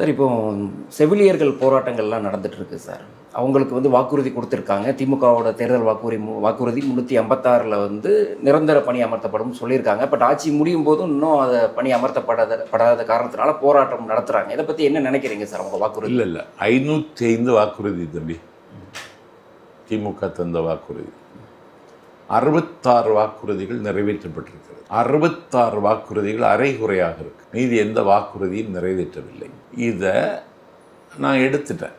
Sir இப்போ செவிலியர்கள் போராட்டங்கள்லாம் நடந்துட்டு இருக்கு சார். அவங்களுக்கு வந்து வாக்குறுதி கொடுத்துருக்காங்க. திமுகவோட தேர்தல் வாக்குறுதி 356ல் வந்து நிரந்தர பணி அமர்த்தப்படும் சொல்லியிருக்காங்க. பட் ஆட்சி முடியும் போதும் இன்னும் அதை பணி அமர்த்தப்படாத காரணத்தினால போராட்டம் நடத்துகிறாங்க. இதை பற்றி என்ன நினைக்கிறீங்க சார் அவங்க வாக்குறுதி? இல்லை 505 வாக்குறுதி தம்பி. திமுக தந்த வாக்குறுதி 66 வாக்குறுதிகள் நிறைவேற்றப்பட்டிருக்கிறது. 66 வாக்குறுதிகள் அரைகுறையாக இருக்கு. மீதி எந்த வாக்குறுதியும் நிறைவேற்றவில்லை. இதை நான் எடுத்துட்டேன்.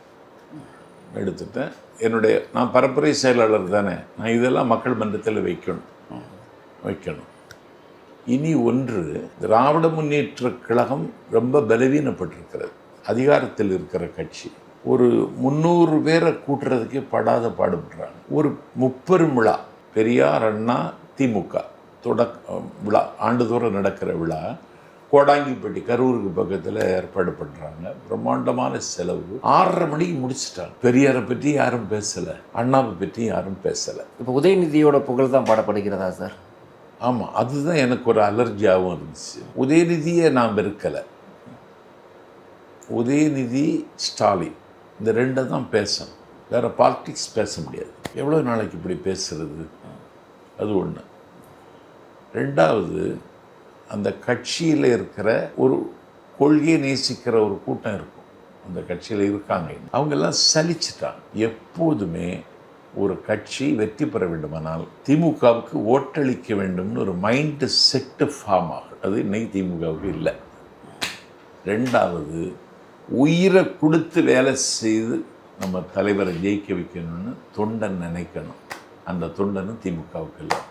நான் பரப்புரை செயலாளர் தானே, நான் இதெல்லாம் மக்கள் மன்றத்தில் வைக்கணும். இனி ஒன்று, திராவிட முன்னேற்ற கழகம் ரொம்ப பலவீனப்பட்டிருக்கிறது. அதிகாரத்தில் இருக்கிற கட்சி ஒரு 300 பேரை கூட்டுறதுக்கே படாத பாடுபடுறாங்க. ஒரு முப்பெரும் விழா, பெரியார், அண்ணா, திமுக விழா, ஆண்டுதோறும் நடக்கிற விழா கோடாங்கிப்பட்டி கரூருக்கு பக்கத்தில் ஏற்பாடு பண்ணுறாங்க. பிரம்மாண்டமான செலவு. 6:30 மணிக்கு முடிச்சுட்டாங்க. பெரியாரை பற்றி யாரும் பேசலை, அண்ணாவை பற்றி யாரும் பேசலை. இப்போ உதயநிதியோட புகழ் தான் பாடப்படுகிறதா சார்? ஆமாம், அதுதான் எனக்கு ஒரு அலர்ஜியாகவும் இருந்துச்சு. உதயநிதியை நான் வெறுக்கலை. உதயநிதி, ஸ்டாலின் இந்த ரெண்டை தான் பேசணும். வேறு பாலிட்டிக்ஸ் பேச முடியாது. எவ்வளோ நாளைக்கு இப்படி பேசுறது? அது ஒன்று. ரெண்டாவது, அந்த கட்சியில் இருக்கிற ஒரு கொள்கையை நேசிக்கிற ஒரு கூட்டம் இருக்கும், அந்த கட்சியில் இருக்காங்க. அவங்கெல்லாம் சலிச்சிட்டாங்க. எப்போதுமே ஒரு கட்சி வெற்றி பெற வேண்டுமானால் திமுகவுக்கு ஓட்டளிக்க வேண்டும்னு ஒரு மைண்டு செட்டு ஃபார்ம் ஆகும். அது இன்னைக்கு திமுகவுக்கு இல்லை. ரெண்டாவது, உயிரை கொடுத்து வேலை செய்து நம்ம தலைவரை ஜெயிக்க வைக்கணும்னு தொண்டன் நினைக்கணும். அந்த தொண்டனும் திமுகவுக்கு இல்லை.